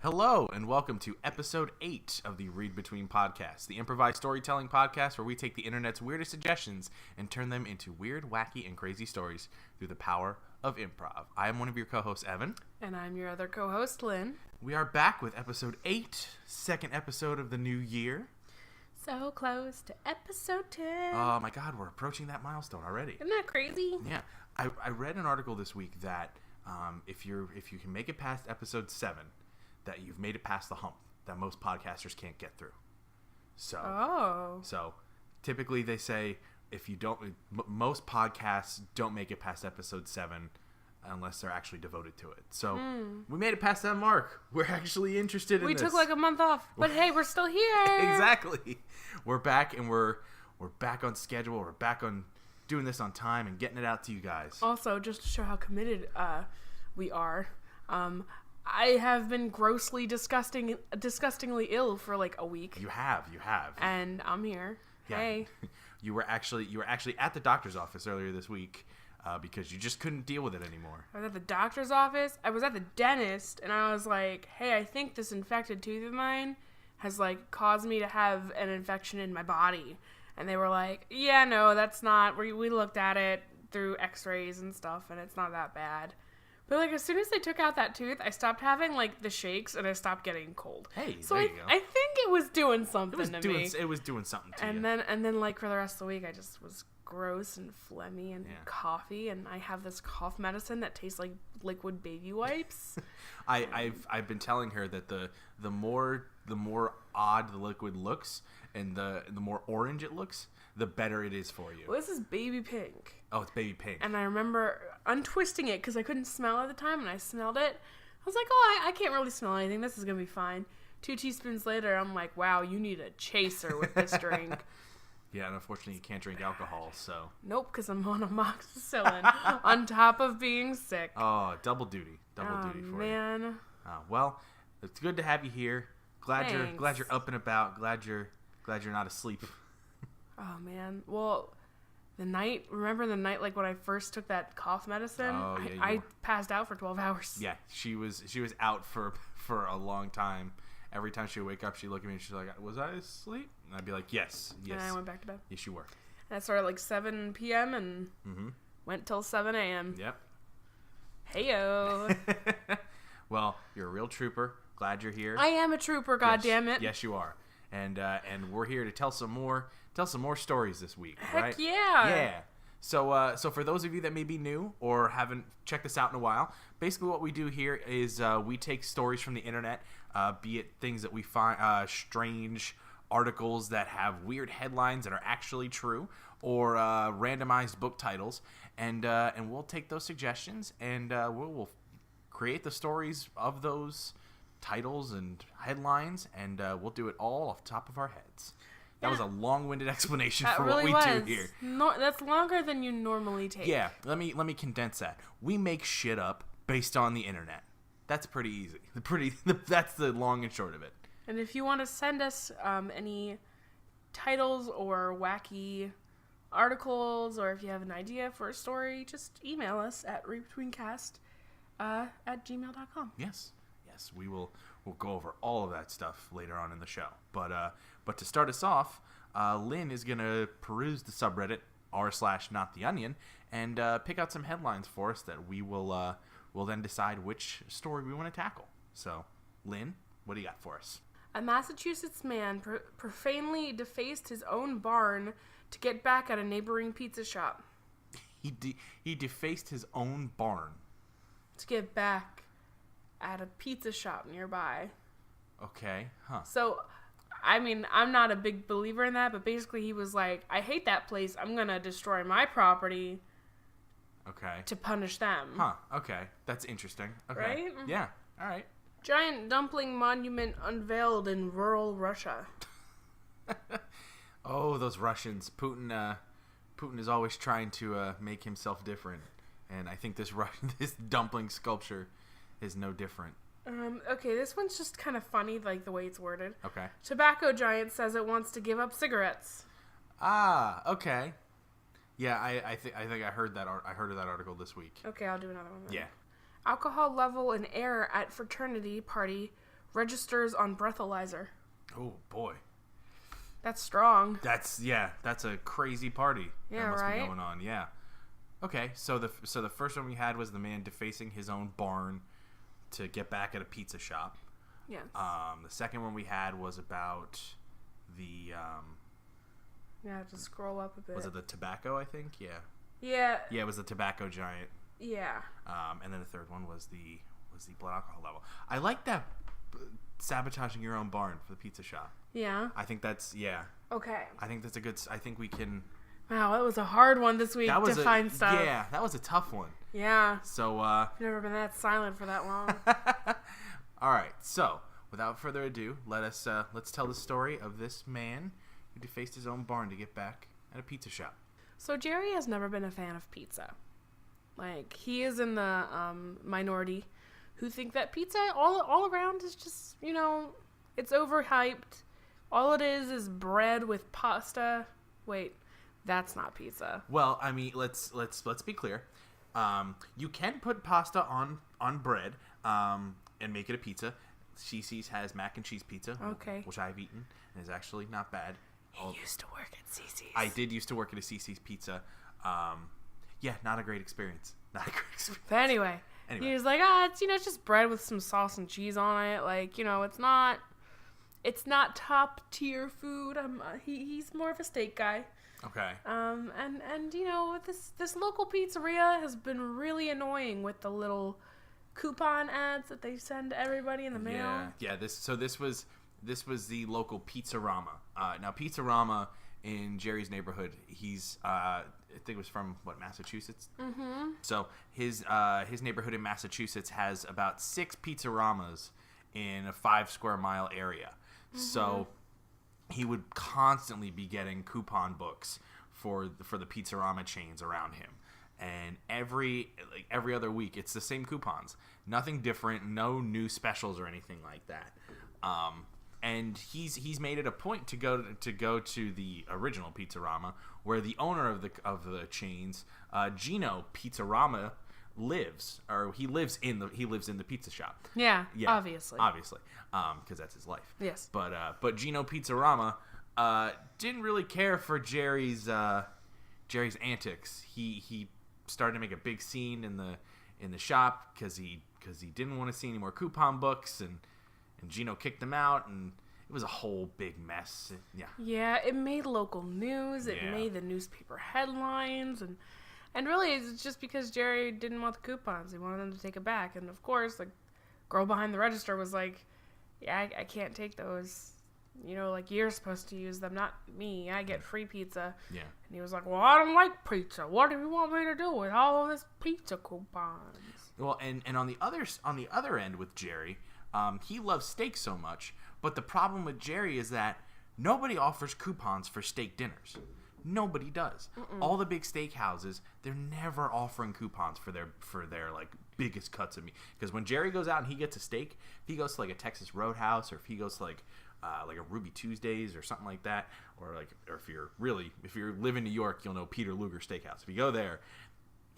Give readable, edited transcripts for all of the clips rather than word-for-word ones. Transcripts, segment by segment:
Hello, and welcome to episode 8 of the Read Between podcast, the improvised storytelling podcast where we take the internet's weirdest suggestions and turn them into weird, wacky, and crazy stories through the power of improv. I am one of your co-hosts, Evan. And I'm your other co-host, Lynn. We are back with episode 8, second episode of the new year. So close to episode 10. Oh my god, we're approaching that milestone already. Isn't that crazy? Yeah. I read an article this week that if you can make it past episode 7, that you've made it past the hump that most podcasters can't get through. So typically they say if you don't, most podcasts don't make it past episode 7 unless they're actually devoted to it. So we made it past that mark. We're actually interested in this. We took like a month off, but hey, we're still here. Exactly. We're back and we're back on schedule. We're back on doing this on time and getting it out to you guys. Also, just to show how committed we are, I have been disgustingly ill for like a week. You have. And I'm here. Yeah. Hey. You were actually at the doctor's office earlier this week because you just couldn't deal with it anymore. I was at the doctor's office. I was at the dentist, and I was like, hey, I think this infected tooth of mine has like caused me to have an infection in my body. And they were like, yeah, no, that's not. We looked at it through x-rays and stuff, and it's not that bad. But, like, as soon as they took out that tooth, I stopped having, like, the shakes, and I stopped getting cold. Hey, so there you go. I think it was doing something to me. It was doing something to you. And then, like, for the rest of the week, I just was gross and phlegmy and coughy, and I have this cough medicine that tastes like liquid baby wipes. I've been telling her that the more odd the liquid looks and the more orange it looks, the better it is for you. Well, this is baby pink. Oh, it's baby pink. And I remember untwisting it because I couldn't smell at the time, and I smelled it. I was like, oh, I can't really smell anything. This is going to be fine. 2 teaspoons later, I'm like, wow, you need a chaser with this drink. Yeah, and unfortunately, you can't drink alcohol, so. Nope, because I'm on amoxicillin on top of being sick. Oh, double duty. Double duty for you. Man. Well, it's good to have you here. Glad you're up and about. Glad you're not asleep. Oh, man. Well, remember the night, like, when I first took that cough medicine? Oh, yeah, I passed out for 12 hours. Yeah, she was out for a long time. Every time she would wake up, she'd look at me and she's like, was I asleep? And I'd be like, yes. And I went back to bed. Yes, you were. And I started at like 7 p.m. and went till 7 a.m. Yep. Heyo. Well, you're a real trooper. Glad you're here. I am a trooper, goddammit. Yes, you are. And we're here to tell some more stories this week. Heck right? yeah. Yeah. So for those of you that may be new or haven't checked this out in a while, basically what we do here is we take stories from the internet, be it things that we find strange articles that have weird headlines that are actually true, or randomized book titles, and we'll take those suggestions and we'll create the stories of those titles and headlines, and we'll do it all off the top of our heads. That was a long-winded explanation for really what we was. do here. That's longer than you normally take. Yeah, let me condense that. We make shit up based on the internet. That's pretty easy. That's the long and short of it. And if you want to send us any titles or wacky articles, or if you have an idea for a story, just email us at readbetweencast at gmail.com. Yes, we'll go over all of that stuff later on in the show. But to start us off, Lynn is gonna peruse the subreddit r/nottheonion and pick out some headlines for us that we'll then decide which story we want to tackle. So, Lynn, what do you got for us? A Massachusetts man profanely defaced his own barn to get back at a neighboring pizza shop. He defaced his own barn to get back at a pizza shop nearby. Okay, huh. So, I mean, I'm not a big believer in that, but basically he was like, I hate that place. I'm going to destroy my property. Okay. To punish them. Huh, okay. That's interesting. Okay. Right? Yeah, all right. Giant dumpling monument unveiled in rural Russia. Oh, those Russians. Putin is always trying to make himself different. And I think this dumpling sculpture is no different. Okay, this one's just kind of funny, like the way it's worded. Okay. Tobacco giant says it wants to give up cigarettes. Ah, okay. Yeah, I think I heard that. I heard of that article this week. Okay, I'll do another one then. Yeah. Alcohol level in air at fraternity party registers on breathalyzer. Oh boy, That's strong. that's a crazy party. Yeah, that must right? be going on. Yeah. Okay, so the first one we had was the man defacing his own barn to get back at a pizza shop. Yes. The second one we had was about the Yeah, just scroll up a bit. was it the tobacco? I think. Yeah. Yeah. Yeah, it was the tobacco giant. Yeah. And then the third one was the blood alcohol level. I like that sabotaging your own barn for the pizza shop. Yeah. I think that's Okay. I think that's a good. I think we can. Wow, that was a hard one this week to find stuff. Yeah, that was a tough one. Yeah. So I've never been that silent for that long. all right. So without further ado, let's tell the story of this man who defaced his own barn to get back at a pizza shop. So Jerry has never been a fan of pizza. Like, he is in the minority who think that pizza all around is just, it's overhyped. All it is bread with pasta. Wait, that's not pizza. Well, I mean, let's be clear. You can put pasta on bread and make it a pizza. CC's has mac and cheese pizza, Okay. which I've eaten and is actually not bad. He used to work at CC's. I did used to work at a CC's Pizza. Yeah, not a great experience. Not a great experience. But anyway, he was like, it's just bread with some sauce and cheese on it. Like, it's not top tier food. He's more of a steak guy. Okay. And this local pizzeria has been really annoying with the little coupon ads that they send to everybody in the mail. Yeah. This was the local Pizzarama. Now Pizzarama in Jerry's neighborhood, he's I think it was from Massachusetts. Mm-hmm. So his neighborhood in Massachusetts has about 6 Pizzaramas in a 5 square mile area. Mm-hmm. So he would constantly be getting coupon books for the Pizzarama chains around him. And every other week, it's the same coupons. Nothing different, no new specials or anything like that. And he's made it a point to go to the original Pizzarama, where the owner of the chains, Gino Pizzarama, lives, or he lives in the pizza shop. Yeah, obviously, because that's his life. Yes, but Gino Pizzarama didn't really care for Jerry's antics. He started to make a big scene in the shop because he didn't want to see any more coupon books, and Gino kicked him out, and it was a whole big mess. Yeah, it made local news. It made the newspaper headlines, and really it's just because Jerry didn't want the coupons. He wanted them to take it back, and of course the girl behind the register was like, "Yeah, I can't take those. You're supposed to use them, not me. I get free pizza." Yeah. And he was like, "Well, I don't like pizza. What do you want me to do with all of this pizza coupons?" Well, and on the other end with Jerry, he loves steak so much, but the problem with Jerry is that nobody offers coupons for steak dinners. Nobody does. Mm-mm. All the big steak houses, they're never offering coupons for their like biggest cuts of meat. Because when Jerry goes out and he gets a steak, if he goes to like a Texas Roadhouse, or if he goes to like a Ruby Tuesdays or something like that, or if you live in New York, you'll know Peter Luger Steakhouse. If you go there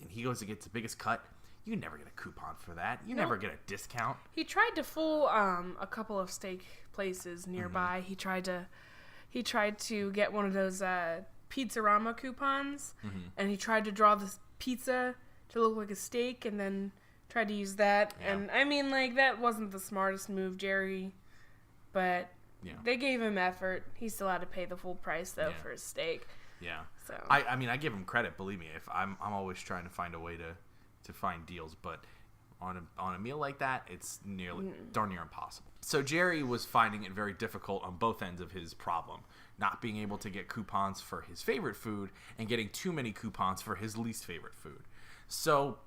and he goes to get the biggest cut, you never get a coupon for that. You never get a discount. He tried to fool a couple of steak places nearby. Mm-hmm. He tried to get one of those Pizzarama coupons, mm-hmm. and he tried to draw this pizza to look like a steak, and then tried to use that. Yeah. And I mean, that wasn't the smartest move, Jerry, but they gave him effort. He still had to pay the full price though for his steak. Yeah. So I give him credit. Believe me, if I'm always trying to find a way to find deals, but on a meal like that, it's darn near impossible. So Jerry was finding it very difficult on both ends of his problem, not being able to get coupons for his favorite food and getting too many coupons for his least favorite food. So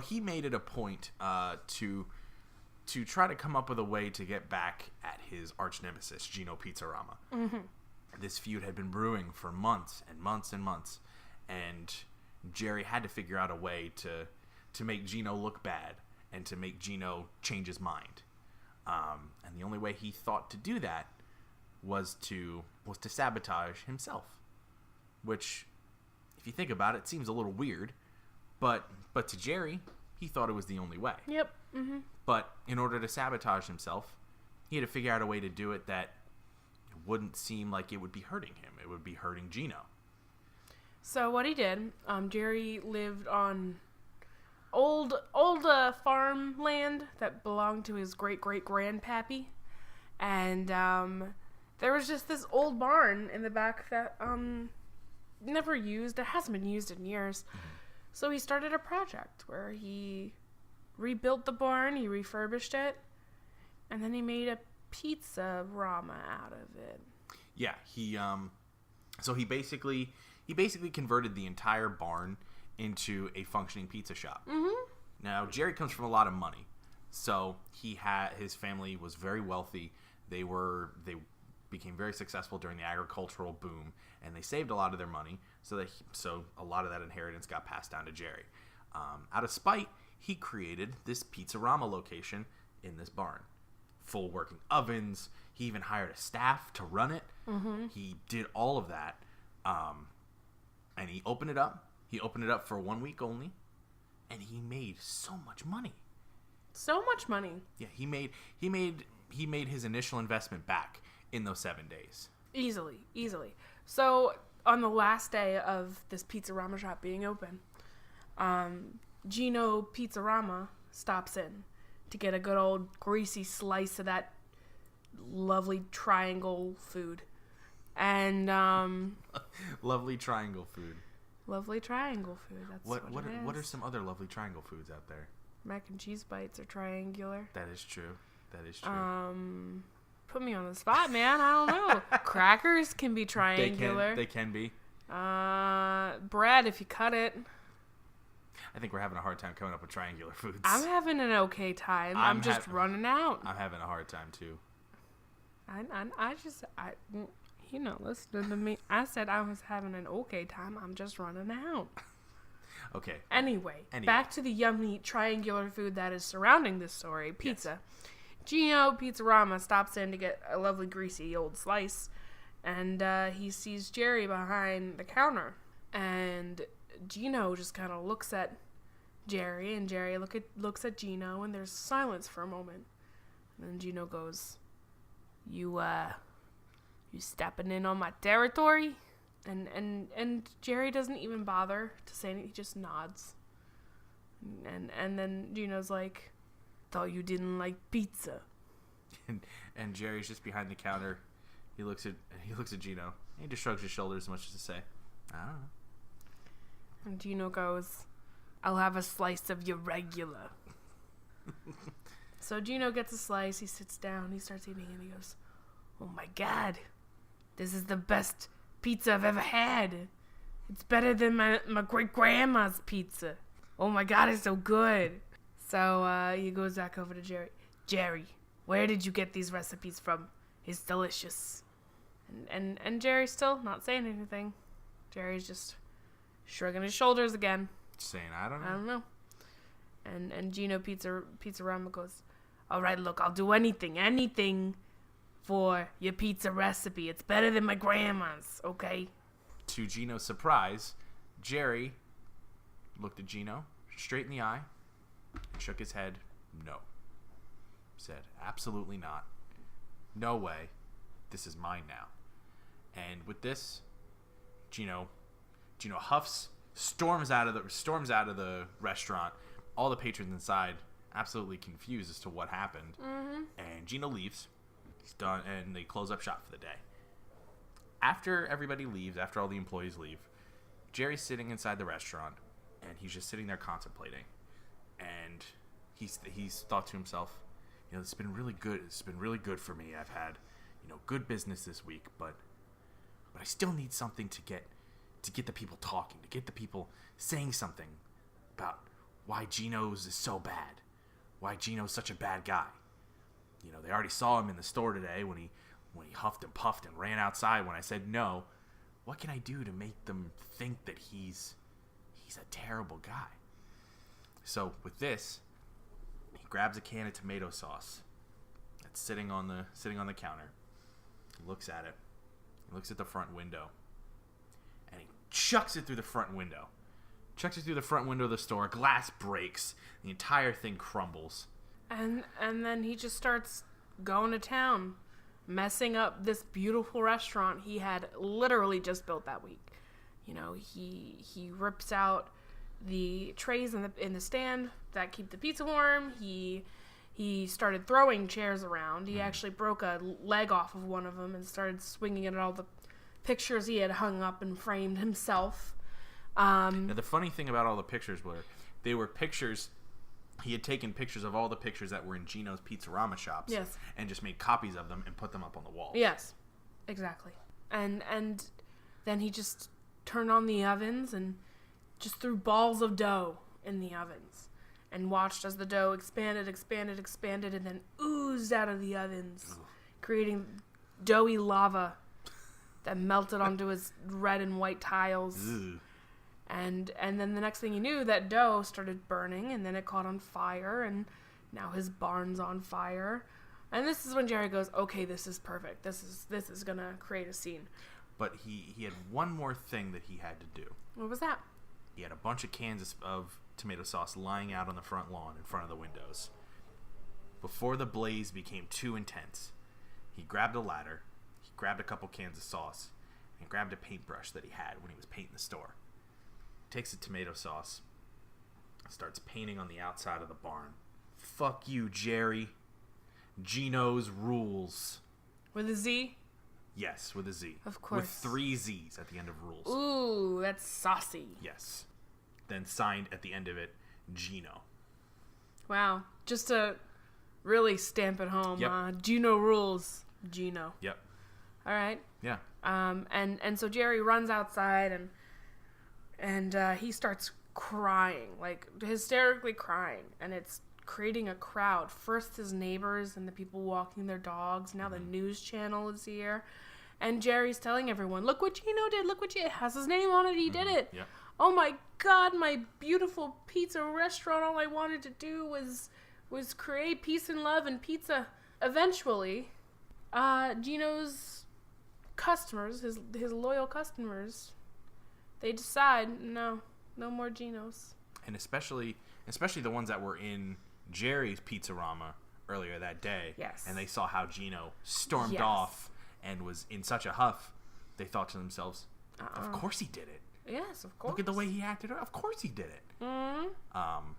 he made it a point to try to come up with a way to get back at his arch nemesis, Gino Pizzarama. Mm-hmm. This feud had been brewing for months and months and months, and Jerry had to figure out a way to make Gino look bad and to make Gino change his mind. And the only way he thought to do that was to sabotage himself. Which, if you think about it, seems a little weird. But to Jerry, he thought it was the only way. Yep. Mm-hmm. But in order to sabotage himself, he had to figure out a way to do it that wouldn't seem like it would be hurting him. It would be hurting Gino. So what he did, Jerry lived on old farmland that belonged to his great-great-grandpappy. And there was just this old barn in the back that never used. It hasn't been used in years. Mm-hmm. So he started a project where he rebuilt the barn, he refurbished it, and then he made a pizza rama out of it. Yeah, he basically converted the entire barn into a functioning pizza shop. Mm-hmm. Now, Jerry comes from a lot of money, so his family was very wealthy. They became very successful during the agricultural boom, and they saved a lot of their money, so a lot of that inheritance got passed down to Jerry. Out of spite, he created this Pizzarama location in this barn. Full working ovens. He even hired a staff to run it. Mm-hmm. He did all of that, and he opened it up. He opened it up for 1 week only, and he made so much money. So much money. Yeah, he made his initial investment back in those 7 days. Easily. So on the last day of this Pizzarama shop being open, Gino Pizzarama stops in to get a good old greasy slice of that lovely triangle food. And lovely triangle food. Lovely triangle food. That's what it is. What are some other lovely triangle foods out there? Mac and cheese bites are triangular. That is true. Put me on the spot, man. I don't know. Crackers can be triangular. They can be. Bread, if you cut it. I think we're having a hard time coming up with triangular foods. I'm having an okay time. I'm just running out. I'm having a hard time too. Listen to me. I said I was having an okay time. I'm just running out. Okay. Anyway, back to the yummy triangular food that is surrounding this story. Pizza. Yes. Gino Pizzarama stops in to get a lovely greasy old slice, and he sees Jerry behind the counter. And Gino just kind of looks at Jerry, and Jerry looks at Gino, and there's silence for a moment. And then Gino goes, You stepping in on my territory? And Jerry doesn't even bother to say anything. He just nods. And then Gino's like, Thought you didn't like pizza. And Jerry's just behind the counter. He looks at Gino. And he just shrugs his shoulders as much as to say, I don't know. And Gino goes, I'll have a slice of your regular. So Gino gets a slice. He sits down. He starts eating, and he goes, Oh my God, this is the best pizza I've ever had. It's better than my great-grandma's pizza. Oh my God, it's so good. So he goes back over to Jerry. Jerry, where did you get these recipes from? It's delicious. And Jerry's still not saying anything. Jerry's just shrugging his shoulders again. Saying, I don't know. And Gino Pizzarama goes, All right, look, I'll do anything for your pizza recipe. It's better than my grandma's, okay? To Gino's surprise, Jerry looked at Gino straight in the eye and shook his head no. Said, absolutely not. No way. This is mine now. And with this, Gino huffs, storms out of the restaurant. All the patrons inside absolutely confused as to what happened. Mm-hmm. And Gino leaves. He's done, and they close up shop for the day. After everybody leaves, after all the employees leave, Jerry's sitting inside the restaurant, and he's just sitting there contemplating. And he's thought to himself, it's been really good. It's been really good for me. I've had, good business this week, but I still need something to get the people talking, to get the people saying something about why Gino's is so bad, why Gino's such a bad guy. They already saw him in the store today when he huffed and puffed and ran outside when I said no. What can I do to make them think that he's a terrible guy? So with this, he grabs a can of tomato sauce that's sitting on the counter. He looks at it. He looks at the front window. And he chucks it through the front window. Chucks it through the front window of the store. Glass breaks. The entire thing crumbles. And then he just starts going to town, messing up this beautiful restaurant he had literally just built that week. You know, he rips out the trays in the stand that keep the pizza warm. He started throwing chairs around. He actually broke a leg off of one of them and started swinging it at all the pictures he had hung up and framed himself. Now, the funny thing about all the pictures were, they were pictures. He had taken pictures of all the pictures that were in Gino's Pizzarama shops. Yes. And just made copies of them and put them up on the wall. Yes, exactly. And then he just turned on the ovens and just threw balls of dough in the ovens and watched as the dough expanded, and then oozed out of the ovens, creating doughy lava that melted onto his red and white tiles. And then the next thing you knew, that dough started burning, and then it caught on fire, and now his barn's on fire. And this is when Jerry goes, okay, this is perfect. This is gonna create a scene. But he had one more thing that he had to do. What was that? He had a bunch of cans of tomato sauce lying out on the front lawn in front of the windows. Before the blaze became too intense, he grabbed a ladder, he grabbed a couple cans of sauce, and grabbed a paintbrush that he had when he was painting the store. Takes the tomato sauce, starts painting on the outside of the barn. Fuck you, Jerry. Gino's rules. With a Z? Yes, with a Z. Of course. With 3 Z's at the end of rules. Ooh, that's saucy. Yes. Then signed at the end of it, Gino. Wow. Just to really stamp it home. Yep. Gino rules. Gino. Yep. All right. Yeah. And so Jerry runs outside and he starts crying, like hysterically crying, and it's creating a crowd. First his neighbors and the people walking their dogs. Now the news channel is here. And Jerry's telling everyone, look what Gino did. Look what it has his name on it. He did it. Yeah. Oh my God, my beautiful pizza restaurant. All I wanted to do was create peace and love and pizza. Eventually, Gino's customers, his loyal customers, they decide, no more Ginos. And especially the ones that were in Jerry's Pizzarama earlier that day. Yes. And they saw how Gino stormed off and was in such a huff, they thought to themselves, of course he did it. Yes, of course. Look at the way he acted. Of course he did it. Mm-hmm.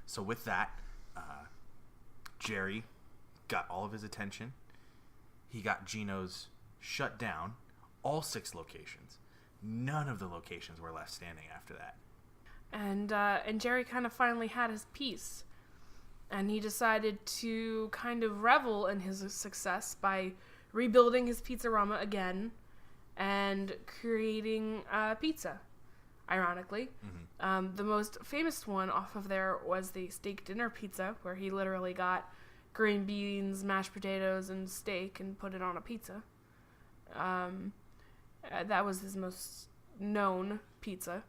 So with that, Jerry got all of his attention. He got Gino's shut down, all 6 locations. None of the locations were left standing after that. And Jerry kind of finally had his piece. And he decided to kind of revel in his success by rebuilding his Pizzarama again and creating pizza, ironically. Mm-hmm. The most famous one off of there was the steak dinner pizza, where he literally got green beans, mashed potatoes, and steak and put it on a pizza. That was his most known pizza.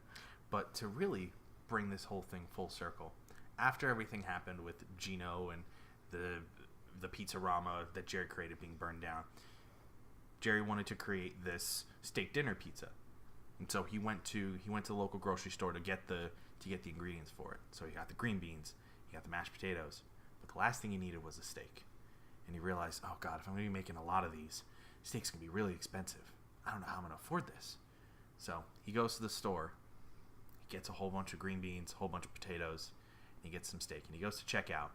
But to really bring this whole thing full circle, after everything happened with Gino and the Pizzarama that Jerry created being burned down, Jerry wanted to create this steak dinner pizza, and so he went to the local grocery store to get the ingredients for it. So he got the green beans, he got the mashed potatoes, but the last thing he needed was a steak. And he realized, oh God, if I'm going to be making a lot of these, steak's going to be really expensive. I don't know how I'm going to afford this. So he goes to the store, he gets a whole bunch of green beans, a whole bunch of potatoes, and he gets some steak, and he goes to check out.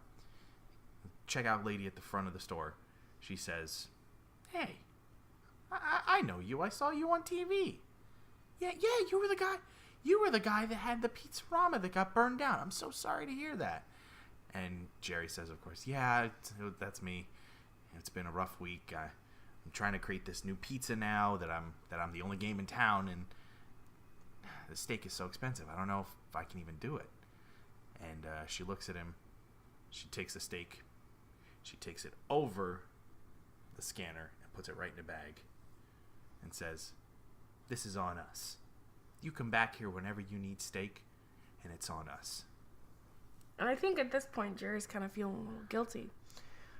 The checkout lady at the front of the store, she says, hey, I know you. I saw you on TV. Yeah, you were the guy. You were the guy that had the Pizzarama that got burned down. I'm so sorry to hear that. And Jerry says, of course, yeah, that's me. It's been a rough week. I'm trying to create this new pizza now that I'm the only game in town, and the steak is so expensive. I don't know if I can even do it. And she looks at him. She takes the steak. She takes it over the scanner and puts it right in a bag and says, this is on us. You come back here whenever you need steak, and it's on us. And I think at this point, Jerry's kind of feeling a little guilty,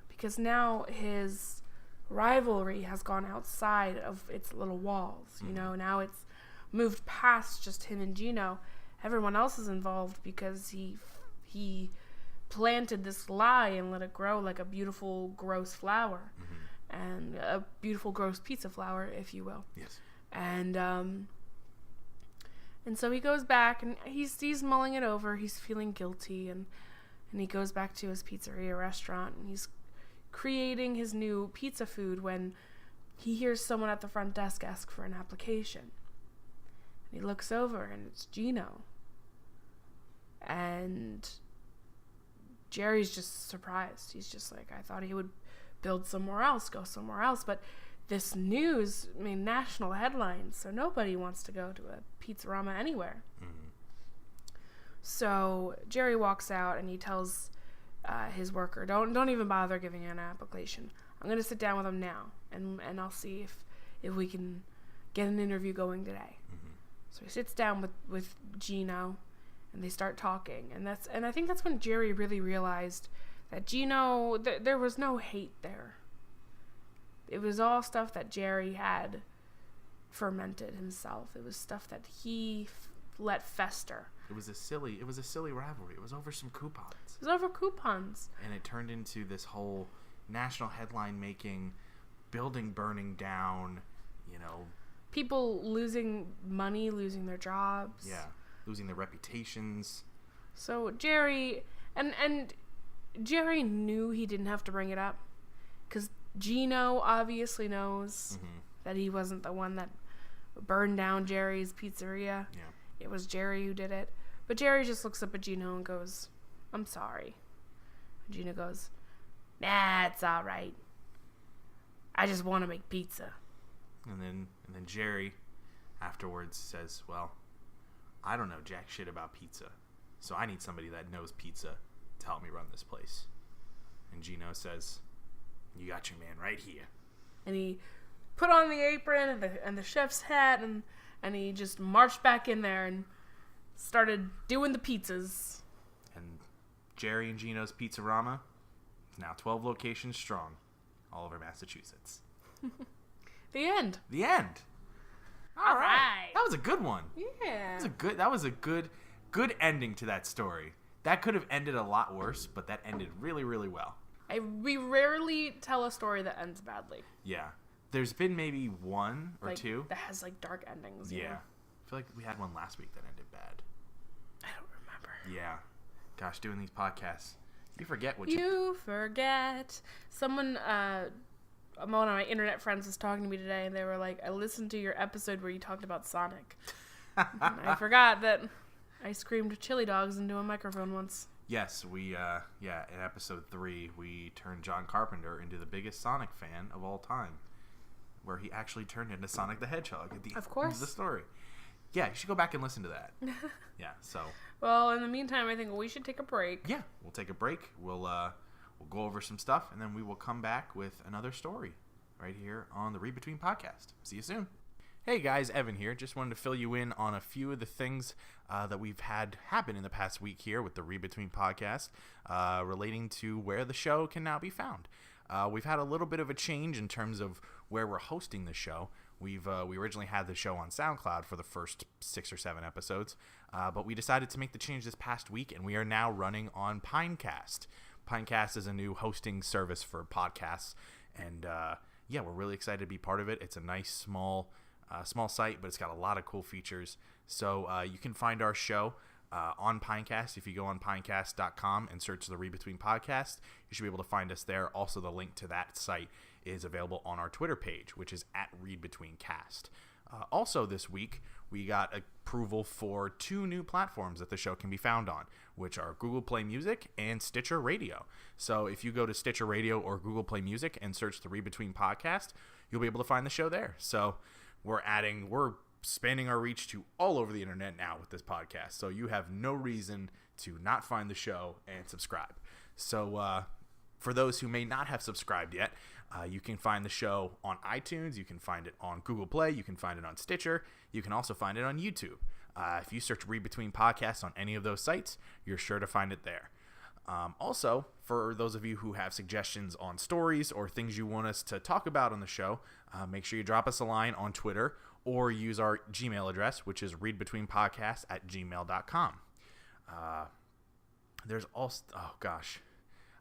because now his rivalry has gone outside of its little walls. You know, now it's moved past just him and Gino. Everyone else is involved because he planted this lie and let it grow like a beautiful, gross flower. And a beautiful, gross pizza flower, if you will. Yes. And so he goes back, and he's mulling it over. He's feeling guilty, and he goes back to his pizzeria restaurant, and he's creating his new pizza food when he hears someone at the front desk ask for an application. And he looks over, and it's Gino. And Jerry's just surprised. He's just like, I thought he would build somewhere else, go somewhere else, but this news made national headlines, so nobody wants to go to a Pizzarama anywhere. So Jerry walks out, and he tells his worker, don't even bother giving an application. I'm going to sit down with him now, and I'll see if we can get an interview going today. So he sits down with Gino, and they start talking, and I think that's when Jerry really realized that Gino, there was no hate there. It was all stuff that Jerry had fermented himself. It was stuff that he let fester. It was a silly rivalry. It was over some coupons. It was over coupons. And it turned into this whole national headline making, building burning down, people losing money, losing their jobs. Yeah, losing their reputations. So Jerry, and Jerry knew he didn't have to bring it up, because Gino obviously knows that he wasn't the one that burned down Jerry's pizzeria. Yeah. It was Jerry who did it. But Jerry just looks up at Gino and goes, I'm sorry. And Gino goes, nah, it's all right. I just want to make pizza. And then Jerry afterwards says, well, I don't know jack shit about pizza, so I need somebody that knows pizza to help me run this place. And Gino says, you got your man right here. And he put on the apron and the chef's hat, and he just marched back in there and started doing the pizzas. And Jerry and Gino's Pizzarama is now 12 locations strong all over Massachusetts. The end. The end. All right. That was a good one. Yeah. That was a good ending to that story. That could have ended a lot worse, but that ended really, really well. We rarely tell a story that ends badly. Yeah. There's been maybe one or two that has dark endings. Yeah. I feel like we had one last week that ended bad. I don't remember. Yeah. Gosh, doing these podcasts, you forget what you forget. Someone, one of my internet friends was talking to me today, and they were like, I listened to your episode where you talked about Sonic. And I forgot that I screamed chili dogs into a microphone once. Yes, we, in episode 3, we turned John Carpenter into the biggest Sonic fan of all time, where he actually turned into Sonic the Hedgehog at the end of the story. Yeah, you should go back and listen to that. Yeah, so. Well, in the meantime, I think we should take a break. Yeah, we'll take a break. We'll go over some stuff, and then we will come back with another story right here on the Read Between podcast. See you soon. Hey guys, Evan here. Just wanted to fill you in on a few of the things that we've had happen in the past week here with the Read Between podcast relating to where the show can now be found. We've had a little bit of a change in terms of where we're hosting the show. We originally had the show on SoundCloud for the first 6 or 7 episodes, but we decided to make the change this past week, and we are now running on Pinecast. Pinecast is a new hosting service for podcasts, and we're really excited to be part of it. It's a nice small site, but it's got a lot of cool features. So you can find our show on Pinecast. If you go on pinecast.com and search the Read Between podcast, you should be able to find us there. Also, the link to that site is available on our Twitter page, which is @readbetweencast. Also this week, we got approval for 2 new platforms that the show can be found on, which are Google Play Music and Stitcher Radio. So if you go to Stitcher Radio or Google Play Music and search the Read Between podcast, you'll be able to find the show there. So we're expanding our reach to all over the internet now with this podcast. So you have no reason to not find the show and subscribe. So for those who may not have subscribed yet, you can find the show on iTunes. You can find it on Google Play. You can find it on Stitcher. You can also find it on YouTube. If you search Read Between Podcasts on any of those sites, you're sure to find it there. Also, for those of you who have suggestions on stories or things you want us to talk about on the show, make sure you drop us a line on Twitter or use our Gmail address, which is readbetweenpodcast@gmail.com. there's also, oh gosh,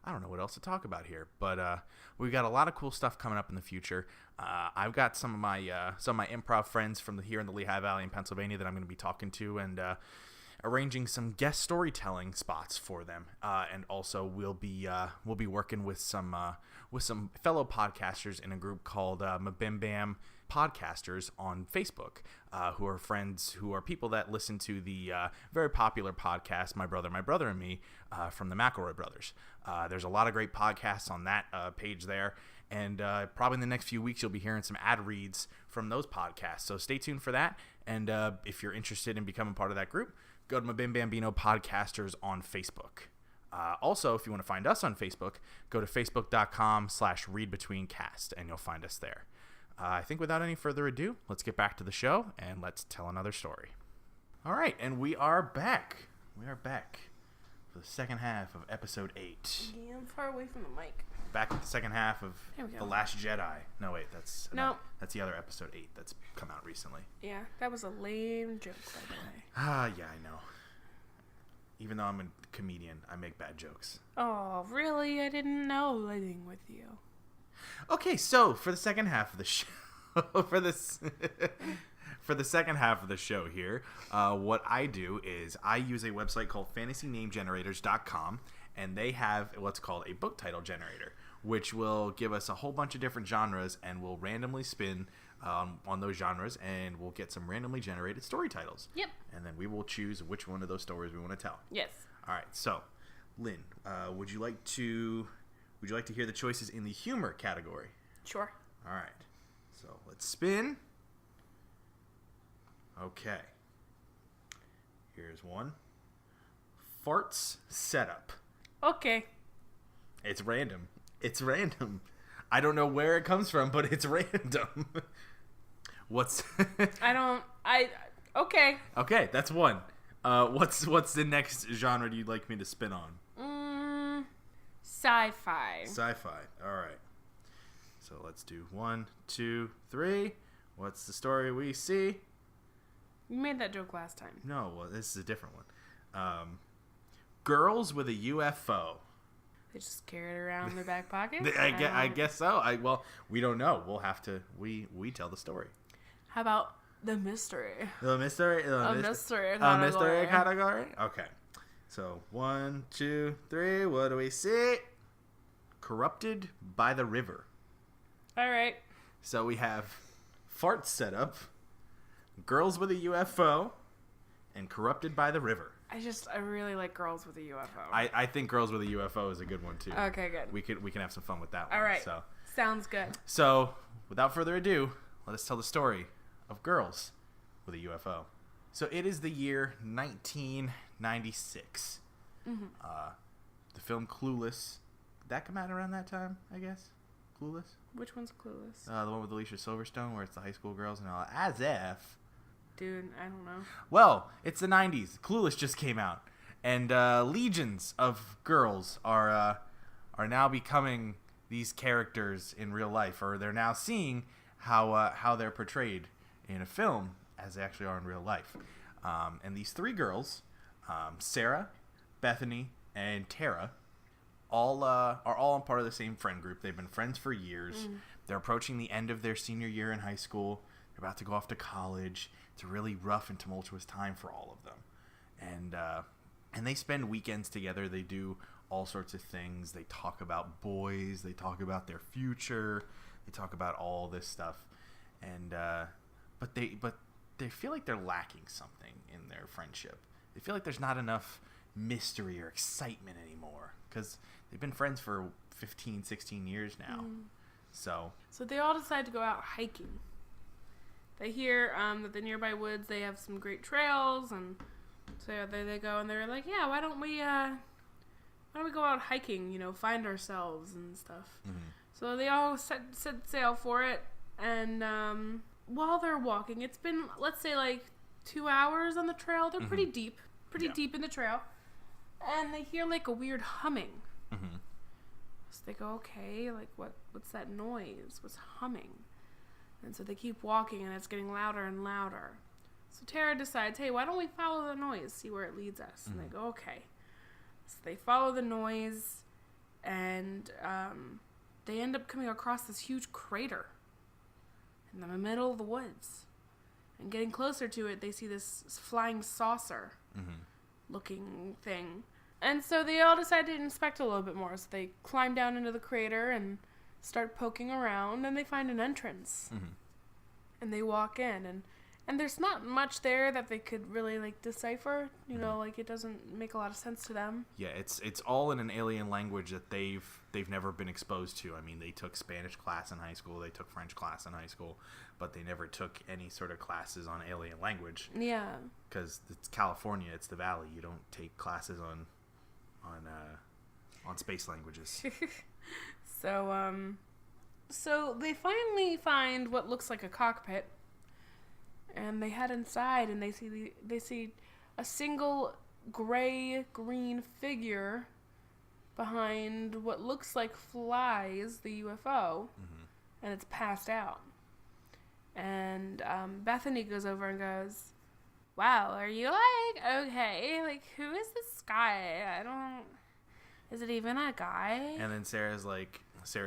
I don't know what else to talk about here, but we've got a lot of cool stuff coming up in the future. I've got some of my improv friends from here in the Lehigh Valley in Pennsylvania that I'm going to be talking to, and arranging some guest storytelling spots for them. And also we'll be working with some fellow podcasters in a group called Mabim Bam Podcasters on Facebook, who are friends, who are people that listen to the very popular podcast My Brother and Me from the McElroy brothers. There's a lot of great podcasts on that page there, and probably in the next few weeks you'll be hearing some ad reads from those podcasts, so stay tuned for that. And if you're interested in becoming part of that group, go to Mabim Bambino Podcasters on Facebook. Also, if you want to find us on Facebook, go to facebook.com/readbetweencast, and you'll find us there. I think without any further ado, let's get back to the show, and let's tell another story. All right, and we are back. We are back for the second half of episode 8. Yeah, I'm far away from the mic. Back with the second half of The Last Jedi. No, wait, that's the other episode 8 that's come out recently. Yeah, that was a lame joke, by the way. Yeah, I know. Even though I'm a comedian, I make bad jokes. Oh, really? I didn't know living with you. Okay, so for the second half of the show, for the second half of the show here, what I do is I use a website called fantasynamegenerators.com, and they have what's called a book title generator, which will give us a whole bunch of different genres, and we'll randomly spin on those genres, and we'll get some randomly generated story titles. Yep. And then we will choose which one of those stories we want to tell. Yes. All right. So, Lynn, would you like to hear the choices in the humor category? Sure. All right. So let's spin. Okay. Here's one. Farts setup. Okay. It's random. I don't know where it comes from, but it's random. Okay. Okay, that's one. What's the next genre you'd like me to spin on? Sci-fi. Sci-fi. All right. So let's do 1, 2, 3. What's the story we see? You made that joke last time. No, well, this is a different one. Girls with a UFO. They just carry it around in their back pocket? I guess so. We don't know. We'll have to. We tell the story. How about the mystery? The mystery. Mystery category. Okay. So 1, 2, 3. What do we see? Corrupted by the river. All right. So we have fart setup, girls with a UFO, and corrupted by the river. I really like girls with a UFO. I think girls with a UFO is a good one too. Okay, good. We can have some fun with that one. All right. So sounds good. So without further ado, let us tell the story of girls with a UFO. So it is the year 1996. Mm-hmm. The film Clueless. Did that come out around that time? I guess. Clueless. Which one's Clueless? The one with Alicia Silverstone, where it's the high school girls and all. As if. Dude, I don't know. Well, it's the 90s. Clueless just came out. And legions of girls are now becoming these characters in real life. Or they're now seeing how they're portrayed in a film as they actually are in real life. And these 3 girls, Sarah, Bethany, and Tara, are all part of the same friend group. They've been friends for years. Mm. They're approaching the end of their senior year in high school. They're about to go off to college. It's a really rough and tumultuous time for all of them. And they spend weekends together. They do all sorts of things. They talk about boys. They talk about their future. They talk about all this stuff. And but they feel like they're lacking something in their friendship. They feel like there's not enough mystery or excitement anymore because they've been friends for 15, 16 years now. Mm. So they all decide to go out hiking. They hear that the nearby woods, they have some great trails, and so there they go, and they're like, yeah, why don't we go out hiking, find ourselves and stuff. Mm-hmm. So they all set sail for it, and while they're walking, it's been, let's say, like 2 hours on the trail. They're pretty deep in the trail, and they hear like a weird humming. Mm-hmm. So they go, okay, like what's that noise? What's humming? And so they keep walking, and it's getting louder and louder. So Tara decides, hey, why don't we follow the noise, see where it leads us? Mm-hmm. And they go, okay. So they follow the noise, and they end up coming across this huge crater in the middle of the woods. And getting closer to it, they see this flying saucer looking thing. And so they all decide to inspect a little bit more. So they climb down into the crater and start poking around, and they find an entrance. And they walk in, and there's not much there that they could really, like, decipher. You know, like, it doesn't make a lot of sense to them. Yeah, it's all in an alien language that they've never been exposed to. I mean, they took Spanish class in high school, they took French class in high school, but they never took any sort of classes on alien language. Yeah. Because it's California, it's the Valley. You don't take classes on space languages. So they finally find what looks like a cockpit, and they head inside, and they see a single gray-green figure behind what looks like flies the UFO, and it's passed out. And Bethany goes over and goes, "Wow, are you like okay? Like, who is this guy? Is it even a guy?" And then Sarah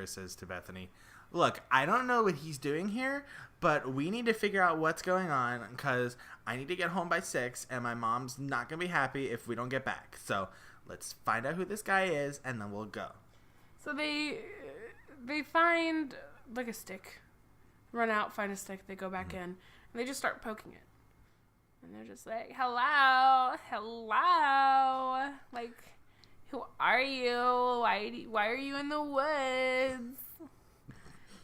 says to Bethany, "Look, I don't know what he's doing here, but we need to figure out what's going on because I need to get home by 6, and my mom's not going to be happy if we don't get back. So let's find out who this guy is, and then we'll go." So they find, like, a stick. Run out, find a stick, they go back in, and they just start poking it. And they're just like, hello, like, who are you? Why are you in the woods?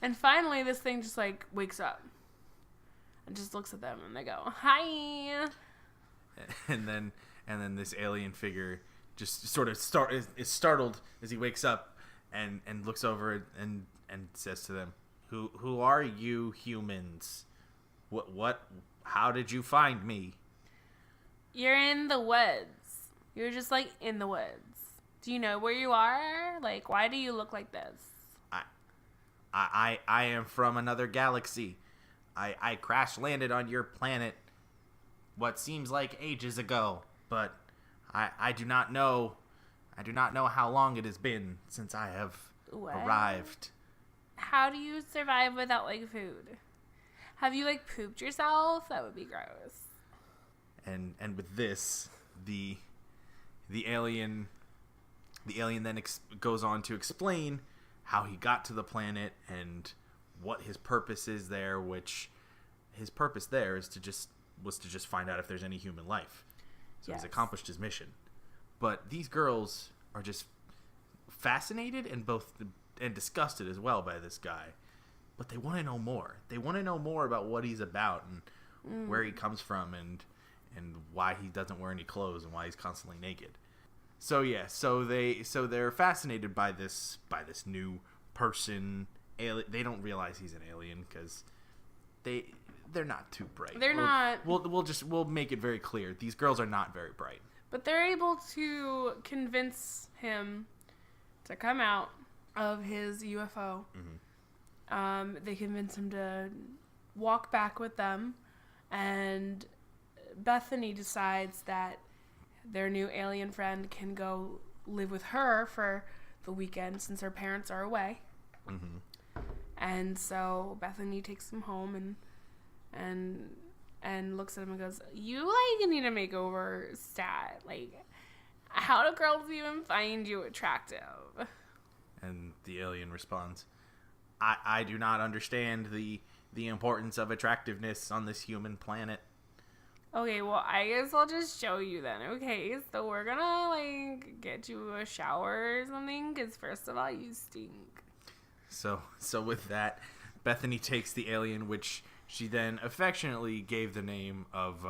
And finally, this thing just, like, wakes up and just looks at them, and they go, hi. And then this alien figure just sort of is startled as he wakes up and looks over and says to them, Who are you humans? What how did you find me? You're in the woods. You're just, like, in the woods. Do you know where you are? Like, why do you look like this? I am from another galaxy. I crash landed on your planet what seems like ages ago, but I do not know how long it has been since I have arrived. How do you survive without, like, food? Have you, like, pooped yourself? That would be gross. And with this, the alien then goes on to explain how he got to the planet and what his purpose is there, which his purpose there was to just find out if there's any human life. So He's accomplished his mission. But these girls are just fascinated and disgusted as well by this guy. But they want to know more. They want to know more about what he's about and where he comes from and why he doesn't wear any clothes and why he's constantly naked. So they're fascinated by this new person. They don't realize he's an alien because they're not too bright. They're not. We'll make it very clear. These girls are not very bright. But they're able to convince him to come out of his UFO. They convince him to walk back with them, and Bethany decides that their new alien friend can go live with her for the weekend since her parents are away. And so Bethany takes him home and looks at him and goes, "You, like, need a makeover stat. Like, how do girls even find you attractive?" And the alien responds, I do not understand the importance of attractiveness on this human planet. Okay, well, I guess I'll just show you then. Okay, so we're gonna, like, get you a shower or something, because first of all, you stink. So with that, Bethany takes the alien, which she then affectionately gave the name of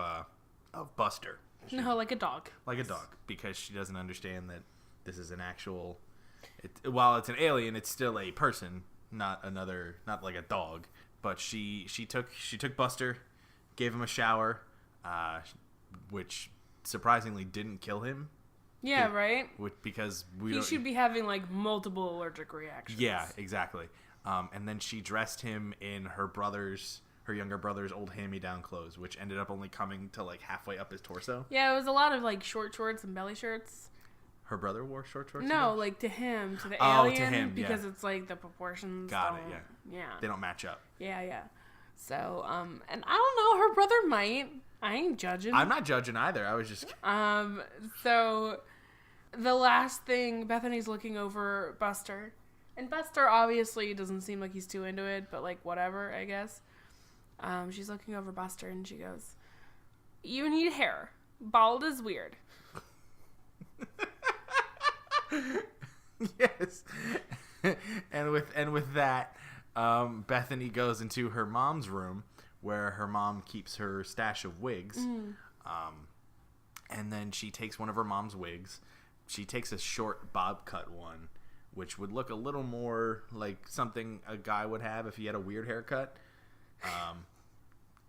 Buster. No, like a dog. Like a dog, because she doesn't understand that this is an actual... while it's an alien, it's still a person, not like a dog. But she took Buster, gave him a shower, which surprisingly didn't kill him. Yeah, right? Because he should be having, like, multiple allergic reactions. Yeah, exactly. And then she dressed him in her younger brother's old hand-me-down clothes, which ended up only coming to, like, halfway up his torso. Yeah, it was a lot of, like, short shorts and belly shirts. Her brother wore short shorts? No, like to him, to the Oh, alien. to him, yeah. Because it's like the proportions. Got it, Yeah. They don't match up. Yeah. So, and I don't know, her brother might. I ain't judging. I'm not judging either. I was just... So the last thing, Bethany's looking over Buster. And Buster obviously doesn't seem like he's too into it, but like whatever, I guess. She's looking over Buster and she goes, "You need hair. Bald is weird." Yes. and with that, Bethany goes into her mom's room where her mom keeps her stash of wigs. And then she takes one of her mom's wigs. She takes a short bob cut one, which would look a little more like something a guy would have if he had a weird haircut.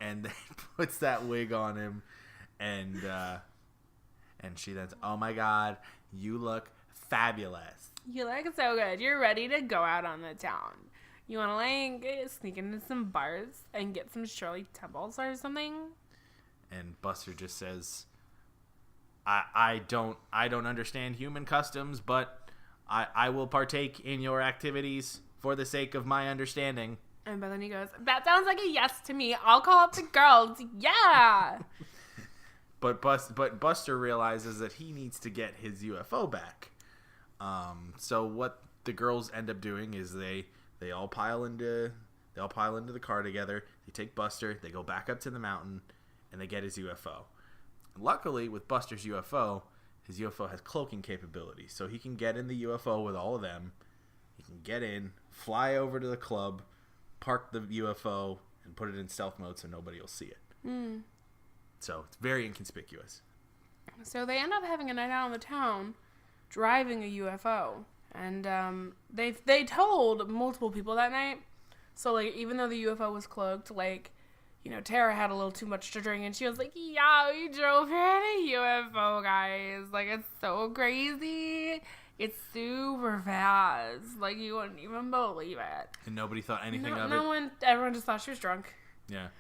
And then puts that wig on him, and she then says, "Oh my God, you look fabulous. You look so good. You're ready to go out on the town. You want to like sneak into some bars and get some Shirley Temples or something?" And Buster just says, I don't understand human customs, but I will partake in your activities for the sake of my understanding." And Bethany goes, "That sounds like a yes to me. I'll call up the girls. Yeah." But Buster realizes that he needs to get his UFO back. So what the girls end up doing is they all pile into the car together. They take Buster, they go back up to the mountain, and they get his UFO. Luckily, with Buster's UFO, his UFO has cloaking capabilities, so he can get in the UFO with all of them. He can get in, fly over to the club, park the UFO, and put it in stealth mode so nobody will see it. So it's very inconspicuous. So they end up having a night out in the town, driving a UFO, and they told multiple people that night. So like even though the UFO was cloaked, like, you know, Tara had a little too much to drink, and she was like, "Yeah, we drove here in a UFO, guys. Like, it's so crazy. It's super fast. Like, you wouldn't even believe it." And nobody thought anything of it? Everyone just thought she was drunk. Yeah.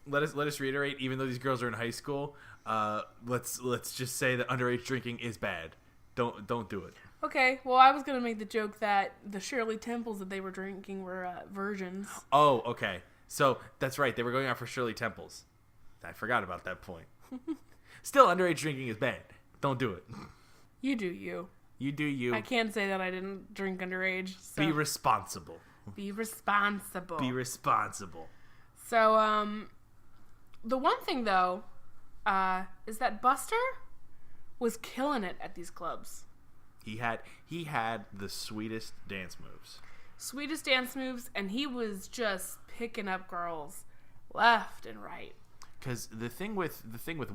Let us reiterate, even though these girls are in high school, let's just say that underage drinking is bad. Don't do it. Okay, well, I was going to make the joke that the Shirley Temples that they were drinking were virgins. Oh, okay. So, that's right. They were going out for Shirley Temples. I forgot about that point. Still, underage drinking is bad. Don't do it. You do you. You do you. I can't say that I didn't drink underage. So. Be responsible. Be responsible. Be responsible. So, the one thing, though, is that Buster was killing it at these clubs. He had the sweetest dance moves. Sweetest dance moves, and he was just picking up girls left and right. Because the thing with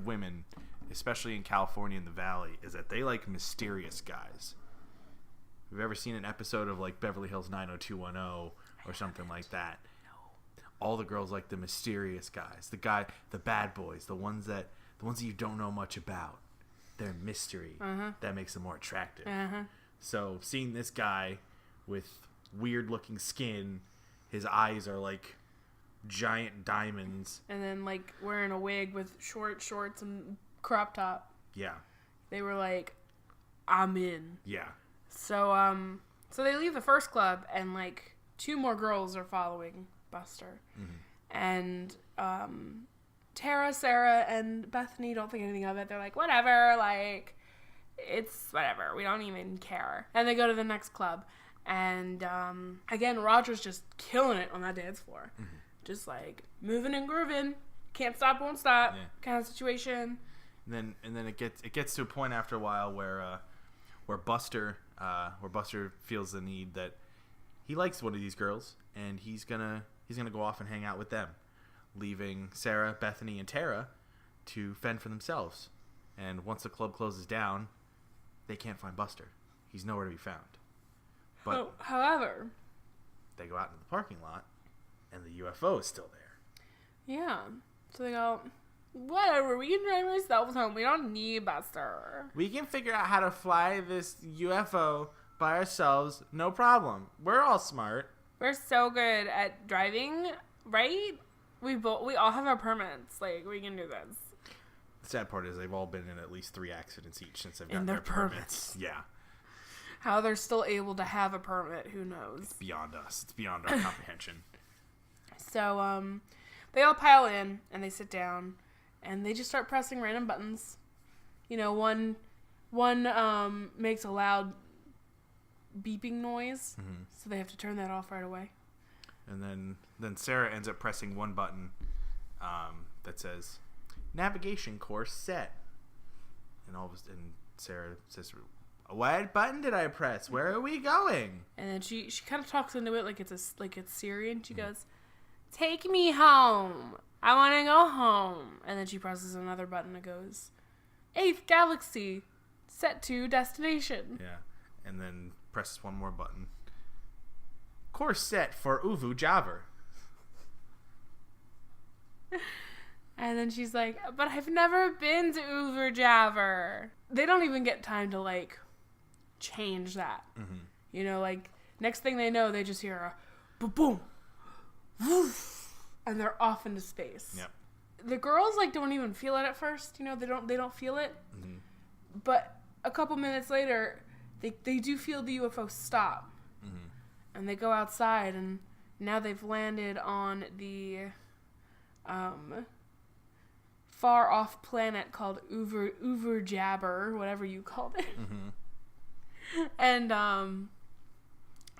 women, especially in California and the Valley, is that they like mysterious guys. Have you ever seen an episode of like Beverly Hills 90210 or something like that? No. All the girls like the mysterious guys, the bad boys, the ones that you don't know much about. They're mystery. That makes them more attractive. So seeing this guy with weird looking skin, his eyes are like giant diamonds, and then like wearing a wig with short shorts and crop top. Yeah. They were like, "I'm in." Yeah. So so they leave the first club, and like 2 more girls are following Buster. And Tara, Sarah, and Bethany don't think anything of it. They're like, "Whatever, like, it's whatever. We don't even care." And they go to the next club. And, again, Roger's just killing it on that dance floor. Just, like, moving and grooving. Can't stop, won't stop kind of situation. And then it gets to a point after a while where Buster feels the need that he likes one of these girls, and he's gonna go off and hang out with them, leaving Sarah, Bethany, and Tara to fend for themselves. And once the club closes down, they can't find Buster. He's nowhere to be found. But however, they go out into the parking lot, and the UFO is still there. Yeah. So they go, "Whatever, we can drive ourselves home. We don't need Buster. We can figure out how to fly this UFO by ourselves, no problem. We're all smart. We're so good at driving, right? We all have our permits. Like, we can do this." sad part is they've all been in at least 3 accidents each since they've And gotten their their permits. Yeah. How they're still able to have a permit, who knows? It's beyond us. It's beyond our comprehension. So, they all pile in, and they sit down, and they just start pressing random buttons. You know, one makes a loud beeping noise, so they have to turn that off right away. And then Sarah ends up pressing one button that says, navigation course set. And Sarah says, what button did I press? Where are we going? And then she kind of talks into it like it's Siri, and she goes, take me home. I want to go home. And then she presses another button that goes, 8th galaxy, set to destination. Yeah. And then presses one more button. Course set for Uvu Javer. And then she's like, but I've never been to Uvu Javer. They don't even get time to, like, change that. You know, like, next thing they know, they just hear a boom, woof, and they're off into space. Yep. The girls, like, don't even feel it at first. You know, they don't feel it. But a couple minutes later, they do feel the UFO stop. And they go outside, and now they've landed on the far off planet called Uvu Jabber, whatever you called it. And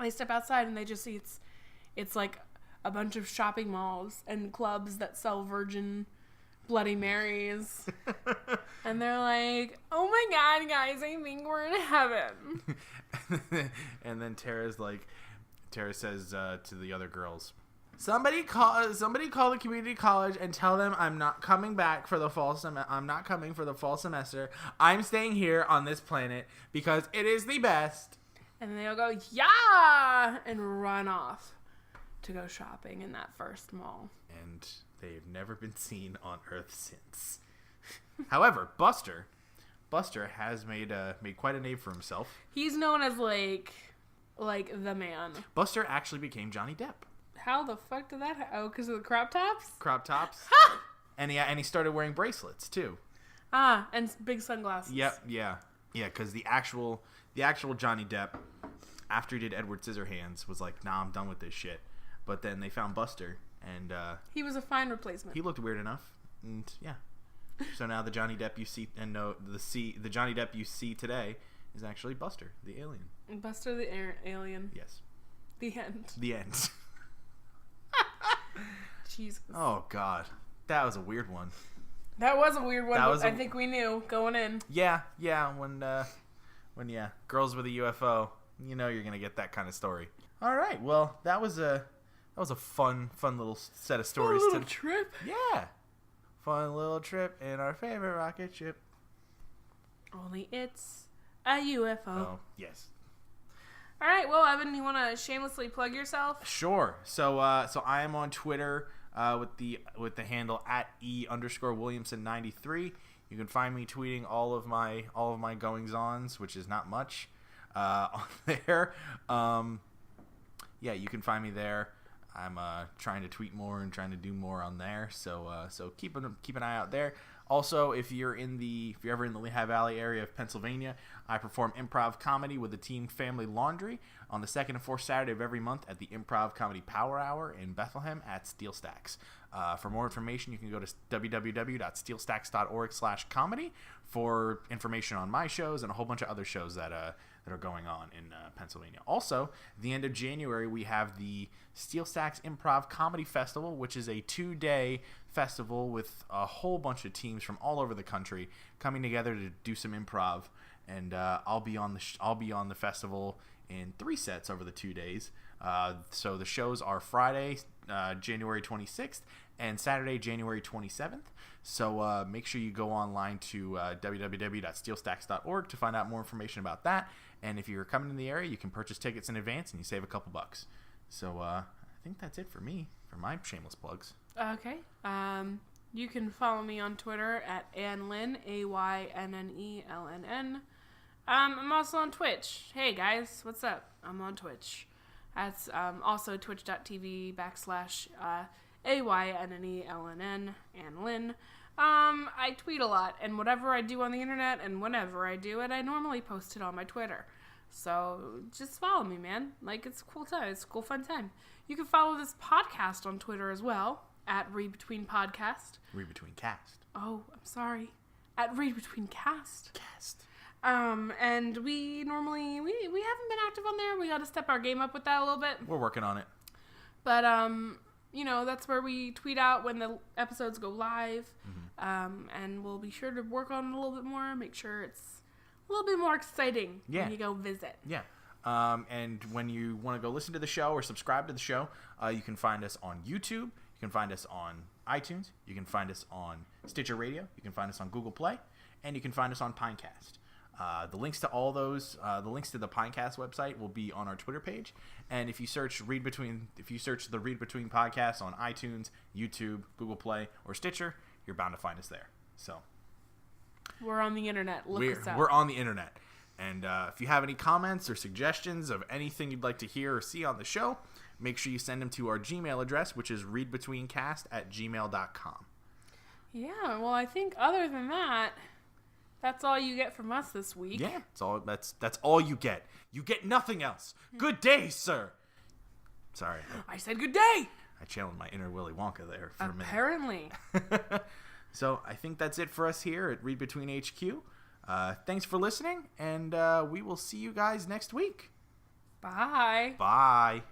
they step outside, and they just see it's like a bunch of shopping malls and clubs that sell virgin Bloody Marys. And they're like, oh my god, guys, I think we're in heaven. And then Tara says to the other girls, somebody call the community college and tell them I'm not coming back for the fall I'm not coming for the fall semester. I'm staying here on this planet because it is the best. And they'll go, yeah, and run off to go shopping in that first mall. And they've never been seen on Earth since. However, Buster has made quite a name for himself. He's known as like the man. Buster actually became Johnny Depp. How the fuck did that happen? Oh, because of the crop tops? Crop tops. And he started wearing bracelets too. And big sunglasses. Yep, yeah, because the actual Johnny Depp, after he did Edward Scissorhands, was like, nah, I'm done with this shit. But then they found Buster, and he was a fine replacement. He looked weird enough, and yeah. So now the Johnny Depp you see, and no, the Johnny Depp you see today is actually Buster, the alien. Buster the alien. Yes. The end. The end. Jesus. Oh God, that was a weird one. That was a weird one. I think we knew going in. Yeah. When girls with a UFO, you know you're gonna get that kind of story. All right. Well, that was a fun little set of stories. Fun little trip. Yeah. Fun little trip in our favorite rocket ship. Only it's a UFO. Oh, yes. All right. Well, Evan, you want to shamelessly plug yourself? Sure. So I am on Twitter with the handle @E_Williamson93. You can find me tweeting all of my goings-ons, which is not much, on there. Yeah, you can find me there. I'm trying to tweet more and trying to do more on there, so keep an eye out there. Also, if you're ever in the Lehigh Valley area of Pennsylvania, I perform improv comedy with the team Family Laundry on the second and fourth Saturday of every month at the Improv Comedy Power Hour in Bethlehem at Steel Stacks. For more information, you can go to www.steelstacks.org/comedy for information on my shows and a whole bunch of other shows that are going on in Pennsylvania. Also, at the end of January, we have the Steel Stacks Improv Comedy Festival, which is a 2-day festival with a whole bunch of teams from all over the country coming together to do some improv. And I'll be on the festival in 3 sets over the 2 days. So the shows are Friday, January 26th, and Saturday, January 27th. So make sure you go online to www.steelstacks.org to find out more information about that. And if you're coming to the area, you can purchase tickets in advance and you save a couple bucks. So I think that's it for me, for my shameless plugs. Okay. You can follow me on Twitter at AnnLynn, AYNNELNN. I'm also on Twitch. Hey guys, what's up? I'm on Twitch. That's also twitch.tv/AYNNELNN, AnnLynn. I tweet a lot, and whatever I do on the internet and whenever I do it, I normally post it on my Twitter. So just follow me, man. Like, it's a cool time. It's a cool, fun time. You can follow this podcast on Twitter as well, at readbetweencast. Readbetweencast. Oh, I'm sorry. At readbetweencast. Cast. And we normally, we haven't been active on there. We got to step our game up with that a little bit. We're working on it. But, you know, that's where we tweet out when the episodes go live. And we'll be sure to work on it a little bit more, make sure it's a little bit more exciting when you go visit. Yeah. And when you want to go listen to the show or subscribe to the show, you can find us on YouTube. You can find us on iTunes. You can find us on Stitcher Radio. You can find us on Google Play. And you can find us on Pinecast. The links to all those, the links to the Pinecast website will be on our Twitter page. And if you search the Read Between podcast on iTunes, YouTube, Google Play, or Stitcher, you're bound to find us there. So we're on the internet. Look us up. We're on the internet. And if you have any comments or suggestions of anything you'd like to hear or see on the show, make sure you send them to our Gmail address, which is readbetweencast@gmail.com. Yeah, well, I think other than that, that's all you get from us this week. Yeah, that's all you get. You get nothing else. Good day, sir. Sorry. I said good day. I channeled my inner Willy Wonka there for a minute. Apparently. So I think that's it for us here at Read Between HQ. Thanks for listening, and we will see you guys next week. Bye. Bye.